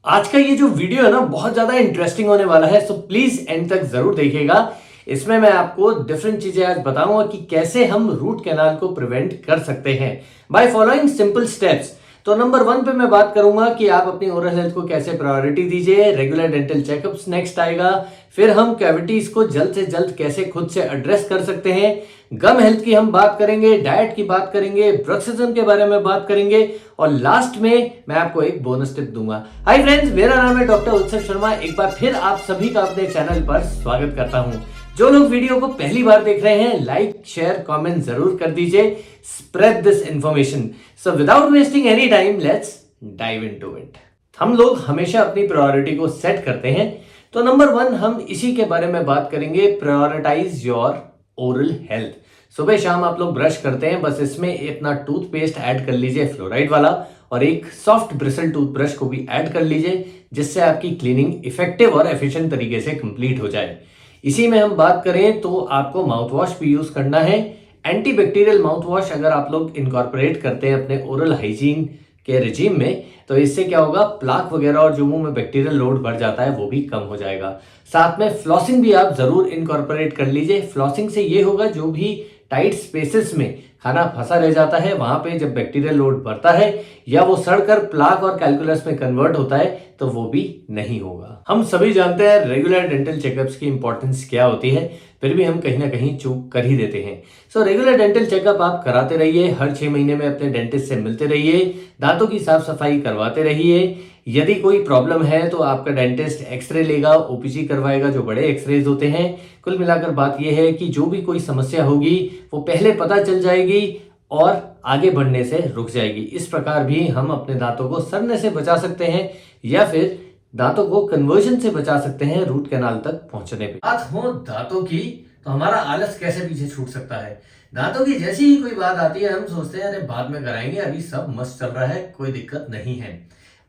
आज का ये जो वीडियो है ना बहुत ज्यादा इंटरेस्टिंग होने वाला है, सो प्लीज एंड तक जरूर देखिएगा। इसमें मैं आपको डिफरेंट चीजें आज बताऊंगा कि कैसे हम रूट कैनाल को प्रिवेंट कर सकते हैं बाय फॉलोइंग सिंपल स्टेप्स। तो नंबर 1 पे मैं बात करूंगा कि आप अपनी ओरल हेल्थ को कैसे प्रायोरिटी दीजिए। रेगुलर डेंटल चेकअप्स नेक्स्ट आएगा। फिर हम कैविटीज को जल्द से जल्द कैसे खुद से एड्रेस कर सकते हैं। गम हेल्थ की हम बात करेंगे, डाइट की बात करेंगे, ब्रुक्सिज्म के बारे में बात करेंगे और लास्ट में मैं आपको एक बोनस टिप दूंगा। हाय फ्रेंड्स, मेरा नाम है डॉक्टर उत्सव शर्मा। एक बार फिर आप सभी का अपने चैनल पर स्वागत करता हूं। जो लोग वीडियो को पहली बार देख रहे हैं, लाइक शेयर कमेंट जरूर कर दीजिए। Spread this information. So without wasting any time, let's dive into it. हम लोग हमेशा अपनी प्रायोरिटी को सेट करते हैं, तो नंबर 1 हम इसी के बारे में बात करेंगे। Prioritise your oral health. सुबह शाम आप लोग ब्रश करते हैं, बस इसमें अपना टूथपेस्ट ऐड कर लीजिए फ्लोराइड वाला, और एक सॉफ्ट ब्रिसल टूथब्रश को भी ऐड कर लीजिए, जिससे आपकी क्लीनिंग इफेक्टिव और एफिशिएंट तरीके से कंप्लीट हो जाए। इसी में हम बात करें तो आपको माउथ वॉश भी यूज करना है। एंटीबैक्टीरियल माउथ वॉश अगर आप लोग इनकॉर्पोरेट करते हैं अपने ओरल हाइजीन के रिजीम में, तो इससे क्या होगा, प्लाक वगैरह और जो मुंह में बैक्टीरियल लोड बढ़ जाता है वो भी कम हो जाएगा। साथ में फ्लॉसिंग भी आप जरूर इनकॉर्पोरेट कर लीजिए। फ्लॉसिंग से ये होगा, जो भी टाइट स्पेसेस में खाना फंसा रह जाता है, वहां पे जब बैक्टीरियल लोड बढ़ता है या वो सड़कर प्लाक और कैलकुलस में कन्वर्ट होता है, तो वो भी नहीं होगा। हम सभी जानते हैं रेगुलर डेंटल चेकअप्स की इंपॉर्टेंस क्या होती है, फिर भी हम कहीं ना कहीं चूक कर ही देते हैं। सो रेगुलर डेंटल चेकअप आप कराते रहिए। हर 6 महीने में अपने डेंटिस्ट से मिलते रहिए। दांतों की साफ सफाई करवाते रहिए। यदि कोई प्रॉब्लम है तो आपका डेंटिस्ट एक्सरे लेगा, ओपीजी करवाएगा, जो बड़े एक्सरेज होते हैं। कुल मिलाकर बात यह है कि जो भी कोई समस्या होगी वो पहले पता चल जाएगी और आगे बढ़ने से रुक जाएगी। इस प्रकार भी हम अपने दांतों को सड़ने से बचा सकते हैं या फिर दांतों को कन्वर्जन से बचा सकते हैं रूट कैनाल तक पहुंचने पे। बात हो दांतों की, तो हमारा आलस कैसे पीछे छूट सकता है। दांतों की जैसी ही कोई बात आती है, हम सोचते हैं अरे बाद में कराएंगे, अभी सब मस्त चल रहा है, कोई दिक्कत नहीं है।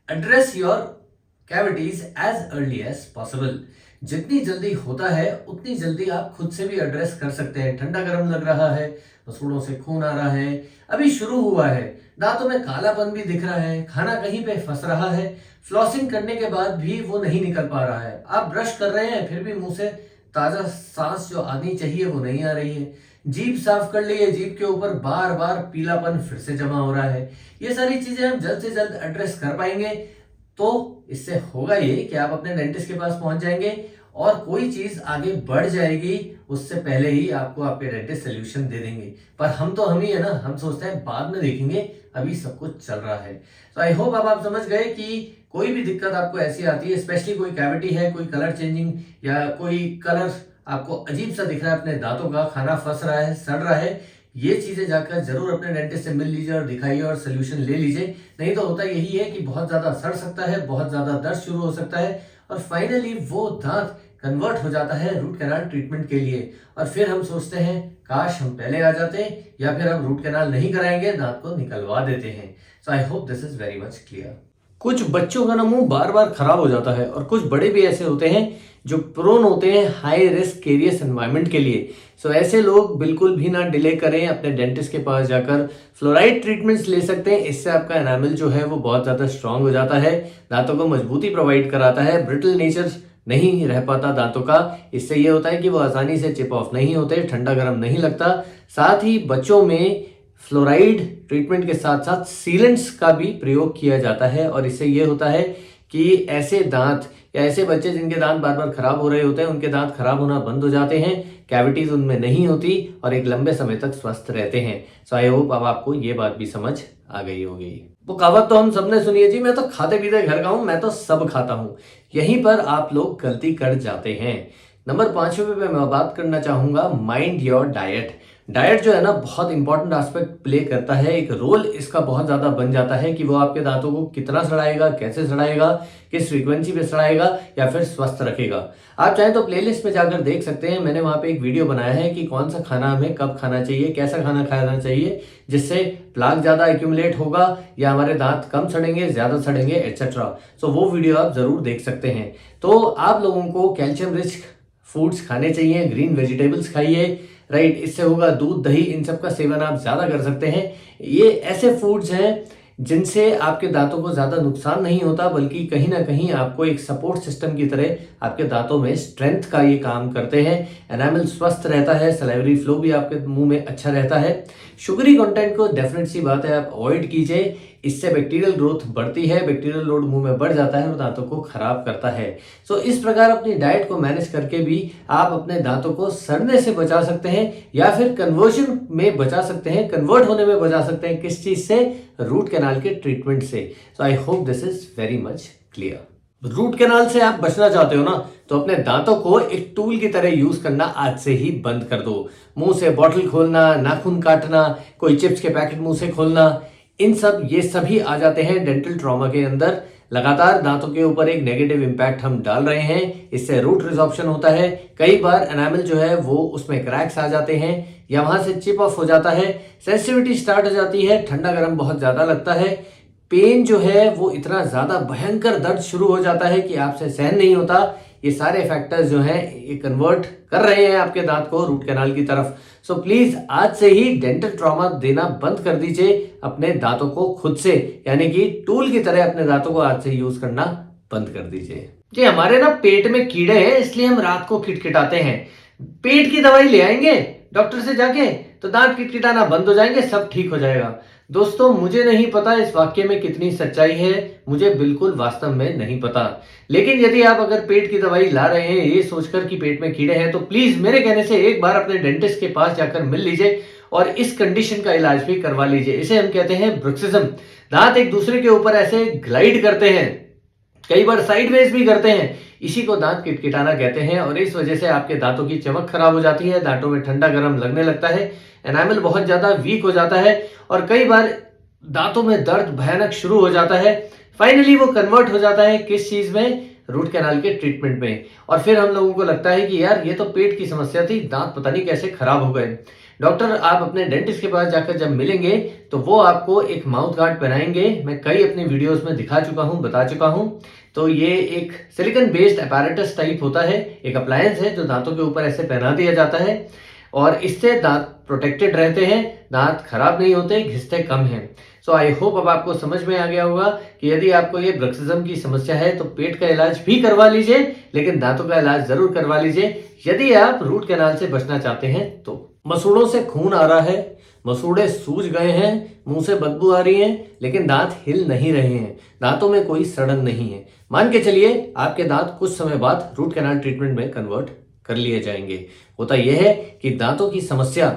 Address your cavities as early as possible. जितनी जल्दी होता है उतनी जल्दी आप खुद से भी एड्रेस कर सकते हैं। ठंडा गर्म लग रहा है, मसूड़ों से खून आ रहा है, अभी शुरू हुआ है, दांतों में कालापन भी दिख रहा है, खाना कहीं पे फंस रहा है, फ्लॉसिंग करने के बाद भी वो नहीं निकल पा रहा है, आप ब्रश कर रहे हैं फिर भी मुंह से ताजा सांस जो आनी चाहिए वो नहीं आ रही है, जीभ साफ कर ली है, जीभ के ऊपर बार बार पीलापन फिर से जमा हो रहा है। ये सारी चीजें हम जल्द से जल्द एड्रेस कर पाएंगे तो इससे होगा ये कि आप अपने डेंटिस्ट के पास पहुंच जाएंगे और कोई चीज आगे बढ़ जाएगी उससे पहले ही आपको आपके डेंटिस्ट सोल्यूशन दे देंगे। पर हम ही है ना, हम सोचते हैं बाद में देखेंगे, अभी सब कुछ चल रहा है। तो आई होप अब आप समझ गए कि कोई भी दिक्कत आपको ऐसी आती है, स्पेशली कोई कैविटी है, कोई कलर चेंजिंग या कोई कलर आपको अजीब सा दिख रहा है अपने दांतों का, खाना फंस रहा है, सड़ रहा है, ये चीजें जाकर जरूर अपने डेंटिस्ट से मिल लीजिए और दिखाइए और सोल्यूशन ले लीजिए। नहीं तो होता यही है कि बहुत ज्यादा सड़ सकता है, बहुत ज्यादा दर्द शुरू हो सकता है और फाइनली वो दांत कन्वर्ट हो जाता है रूट कैनाल ट्रीटमेंट के लिए। और फिर हम सोचते हैं काश हम पहले आ जाते, या फिर हम रूट कैनाल नहीं कराएंगे, दांत को निकलवा देते हैं। So I hope this is very much clear. कुछ बच्चों का ना मुंह बार बार खराब हो जाता है और कुछ बड़े भी ऐसे होते हैं जो प्रोन होते हैं हाई रिस्क केरियस एनवायरनमेंट के लिए। सो ऐसे लोग बिल्कुल भी ना डिले करें, अपने डेंटिस्ट के पास जाकर फ्लोराइड ट्रीटमेंट्स ले सकते हैं। इससे आपका एनामल जो है वो बहुत ज़्यादा स्ट्रांग हो जाता है, दांतों को मजबूती प्रोवाइड कराता है, ब्रिटल नेचर नहीं रह पाता दांतों का। इससे ये होता है कि वो आसानी से चिप ऑफ नहीं होते, ठंडा गर्म नहीं लगता। साथ ही बच्चों में फ्लोराइड ट्रीटमेंट के साथ साथ सीलेंट्स का भी प्रयोग किया जाता है और इससे ये होता है कि ऐसे दांत या ऐसे बच्चे जिनके दांत बार बार खराब हो रहे होते हैं, उनके दांत खराब होना बंद हो जाते हैं, कैविटीज उनमें नहीं होती और एक लंबे समय तक स्वस्थ रहते हैं। सो आई होप अब आपको ये बात भी समझ आ गई होगी। वो कहावत तो हम सबने सुनी है जी, मैं तो खाते पीते घर का हूं, मैं तो सब खाता हूं। यहीं पर आप लोग गलती कर जाते हैं। नंबर 5वें पे मैं बात करना चाहूंगा माइंड योर डाइट। डाइट जो है ना बहुत इंपॉर्टेंट एस्पेक्ट प्ले करता है, एक रोल इसका बहुत ज्यादा बन जाता है कि वो आपके दांतों को कितना सड़ाएगा, कैसे सड़ाएगा, किस फ्रीक्वेंसी पे सड़ाएगा या फिर स्वस्थ रखेगा। आप चाहें तो प्लेलिस्ट में जाकर देख सकते हैं, मैंने वहां पे एक वीडियो बनाया है कि कौन सा खाना हमें कब खाना चाहिए, कैसा खाना खाना चाहिए जिससे प्लाक ज्यादा एक्यूमुलेट होगा या हमारे दांत कम सड़ेंगे, ज्यादा सड़ेंगे, एटसेट्रा। सो वो वीडियो आप जरूर देख सकते हैं। तो आप लोगों को कैल्शियम रिच फूड्स खाने चाहिए, ग्रीन वेजिटेबल्स खाइए, राइट। इससे होगा दूध दही, इन सब का सेवन आप ज्यादा कर सकते हैं। ये ऐसे फूड्स हैं जिनसे आपके दांतों को ज़्यादा नुकसान नहीं होता, बल्कि कहीं ना कहीं आपको एक सपोर्ट सिस्टम की तरह आपके दांतों में स्ट्रेंथ का ये काम करते हैं। एनामल स्वस्थ रहता है, सलाइवरी फ्लो भी आपके मुंह में अच्छा रहता है। शुगरी कंटेंट को डेफिनेट सी बात है आप अवॉइड कीजिए, इससे बैक्टीरियल ग्रोथ बढ़ती है, बैक्टीरियल लोड मुंह में बढ़ जाता है और दांतों को खराब करता है। सो इस प्रकार अपनी डाइट को मैनेज करके भी आप अपने दांतों को सड़ने से बचा सकते हैं या फिर कन्वर्जन में बचा सकते हैं, कन्वर्ट होने में बचा सकते हैं। किस चीज से? रूट कैनाल के ट्रीटमेंट से। So I hope this is very much clear. Root canal से आप बचना चाहते हो ना, तो अपने दांतों को एक टूल की तरह यूज करना आज से ही बंद कर दो। मुंह से बॉटल खोलना, नाखून काटना, कोई चिप्स के पैकेट मुंह से खोलना, ये सभी आ जाते हैं डेंटल ट्रॉमा के अंदर। लगातार दांतों के ऊपर एक नेगेटिव इंपैक्ट हम डाल रहे हैं, इससे रूट रिजॉर्प्शन होता है। कई बार एनामल जो है वो उसमें क्रैक्स आ जाते हैं या वहां से चिप ऑफ हो जाता है, सेंसिटिविटी स्टार्ट हो जाती है, ठंडा गर्म बहुत ज्यादा लगता है, पेन जो है वो इतना ज्यादा भयंकर दर्द शुरू हो जाता है कि आपसे सहन नहीं होता। ये सारे फैक्टर्स जो हैं ये कन्वर्ट कर रहे हैं आपके दांत को रूट कैनाल की तरफ। सो प्लीज आज से ही डेंटल ट्रॉमा देना बंद कर दीजिए अपने दांतों को खुद से, यानी कि टूल की तरह अपने दांतों को आज से यूज करना बंद कर दीजिए। जी हमारे ना पेट में कीड़े हैं, इसलिए हम रात को किटकिटाते हैं। पेट की दवाई ले आएंगे डॉक्टर से जाके तो दांत किटकिटाना बंद हो जाएंगे, सब ठीक हो जाएगा। दोस्तों मुझे नहीं पता इस वाक्य में कितनी सच्चाई है, मुझे बिल्कुल वास्तव में नहीं पता। लेकिन यदि आप अगर पेट की दवाई ला रहे हैं ये सोचकर कि पेट में कीड़े हैं, तो प्लीज मेरे कहने से एक बार अपने डेंटिस्ट के पास जाकर मिल लीजिए और इस कंडीशन का इलाज भी करवा लीजिए। इसे हम कहते हैं ब्रुक्सिज्म। दांत एक दूसरे के ऊपर ऐसे ग्लाइड करते हैं, कई बार साइडवेज भी करते हैं, इसी को दांत किटकिटाना कहते हैं। और इस वजह से आपके दांतों की चमक खराब हो जाती है, दांतों में ठंडा गर्म लगने लगता है, एनामल बहुत ज्यादा वीक हो जाता है और कई बार दांतों में दर्द भयानक शुरू हो जाता है। फाइनली वो कन्वर्ट हो जाता है किस चीज में? रूट कैनाल के ट्रीटमेंट में। और फिर हम लोगों को लगता है कि यार ये तो पेट की समस्या थी, दांत पता नहीं कैसे खराब हो गए। डॉक्टर आप अपने डेंटिस्ट के पास जाकर जब मिलेंगे तो वो आपको एक माउथ गार्ड पहनाएंगे। मैं कई अपने वीडियोस में दिखा चुका हूं, बता चुका हूं। तो ये एक सिलिकॉन बेस्ड अपैरेटस टाइप होता है, एक अप्लायंस है जो दांतों के ऊपर ऐसे पहना दिया जाता है और इससे दांत प्रोटेक्टेड रहते हैं, दांत खराब नहीं होते, घिसते कम हैं। सो आई होप अब आपको समझ में आ गया होगा कि यदि आपको ये ब्रुक्सिज्म की समस्या है तो पेट का इलाज भी करवा लीजिए, लेकिन दांतों का इलाज जरूर करवा लीजिए यदि आप रूट कैनाल से बचना चाहते हैं तो। मसूड़ों से खून आ रहा है, मसूड़े सूज गए हैं, मुंह से बदबू आ रही है, लेकिन दांत हिल नहीं रहे हैं, दांतों में कोई सड़न नहीं है, मान के चलिए आपके दांत कुछ समय बाद रूट कैनाल ट्रीटमेंट में कन्वर्ट कर लिए जाएंगे। होता यह है कि दांतों की समस्या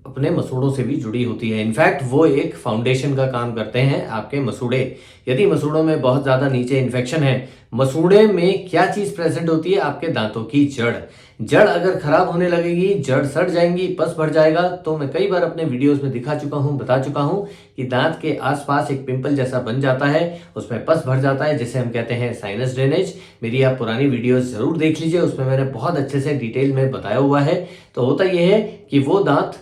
अपने मसूड़ों से भी जुड़ी होती है। इनफैक्ट वो एक फाउंडेशन का काम करते हैं आपके मसूड़े। यदि मसूड़ों में बहुत ज्यादा नीचे इन्फेक्शन है, मसूड़े में क्या चीज प्रेजेंट होती है? आपके दांतों की जड़। जड़ अगर खराब होने लगेगी, जड़ सड़ जाएंगी, पस भर जाएगा। तो मैं कई बार अपने वीडियोस में दिखा चुका हूं, बता चुका हूं कि दांत के आसपास एक पिंपल जैसा बन जाता है, उसमें पस भर जाता है, जिसे हम कहते हैं साइनस ड्रेनेज। मेरी आप पुरानी वीडियोस जरूर देख लीजिए, उसमें मैंने बहुत अच्छे से डिटेल में बताया हुआ है। तो होता यह है कि वो दांत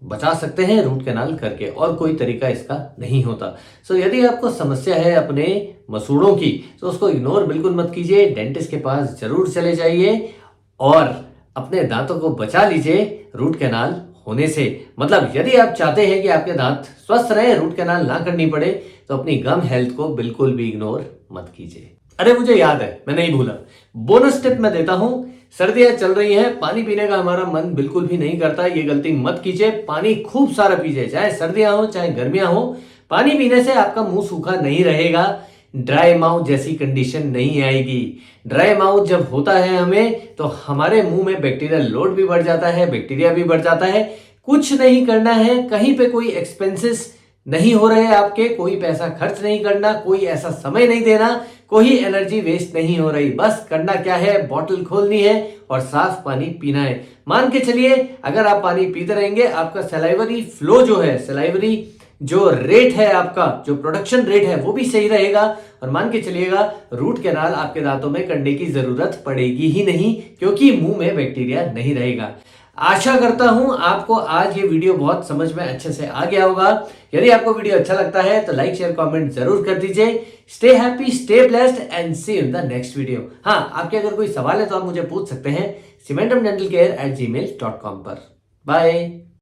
बचा सकते हैं रूट कैनाल करके, और कोई तरीका इसका नहीं होता। सो यदि आपको समस्या है अपने मसूड़ों की तो उसको इग्नोर बिल्कुल मत कीजिए, डेंटिस्ट के पास जरूर चले जाइए और अपने दांतों को बचा लीजिए रूट कैनाल होने से। मतलब यदि आप चाहते हैं कि आपके दांत स्वस्थ रहे, रूट कैनाल ना करनी पड़े, तो अपनी गम हेल्थ को बिल्कुल भी इग्नोर मत कीजिए। अरे मुझे याद है, मैं नहीं भूला, बोनस टिप मैं देता हूं। सर्दियां चल रही हैं, पानी पीने का हमारा मन बिल्कुल भी नहीं करता, ये गलती मत कीजिए। पानी खूब सारा पीजिए, चाहे सर्दियां हो चाहे गर्मियां हो। पानी पीने से आपका मुंह सूखा नहीं रहेगा, ड्राई माउथ जैसी कंडीशन नहीं आएगी। ड्राई माउथ जब होता है हमें, तो हमारे मुंह में बैक्टीरियल लोड भी बढ़ जाता है, बैक्टीरिया भी बढ़ जाता है। कुछ नहीं करना है, कहीं पे कोई एक्सपेंसेस नहीं हो रहे आपके, कोई पैसा खर्च नहीं करना, कोई ऐसा समय नहीं देना, कोई एनर्जी वेस्ट नहीं हो रही। बस करना क्या है, बॉटल खोलनी है और साफ पानी पीना है। मान के चलिए अगर आप पानी पीते रहेंगे, आपका सलाइवरी फ्लो जो है, सलाइवरी जो रेट है, आपका जो प्रोडक्शन रेट है वो भी सही रहेगा। और मान के चलिएगा रूट कैनाल आपके दांतों में करने की जरूरत पड़ेगी ही नहीं, क्योंकि मुंह में बैक्टीरिया नहीं रहेगा। आशा करता हूं आपको आज ये वीडियो बहुत समझ में अच्छे से आ गया होगा। यदि आपको वीडियो अच्छा लगता है तो लाइक शेयर कमेंट जरूर कर दीजिए। Stay happy, stay blessed and see in the next video. हाँ, आपके अगर कोई सवाल है तो आप मुझे पूछ सकते हैं cementumdentalcare@gmail.com पर। बाय।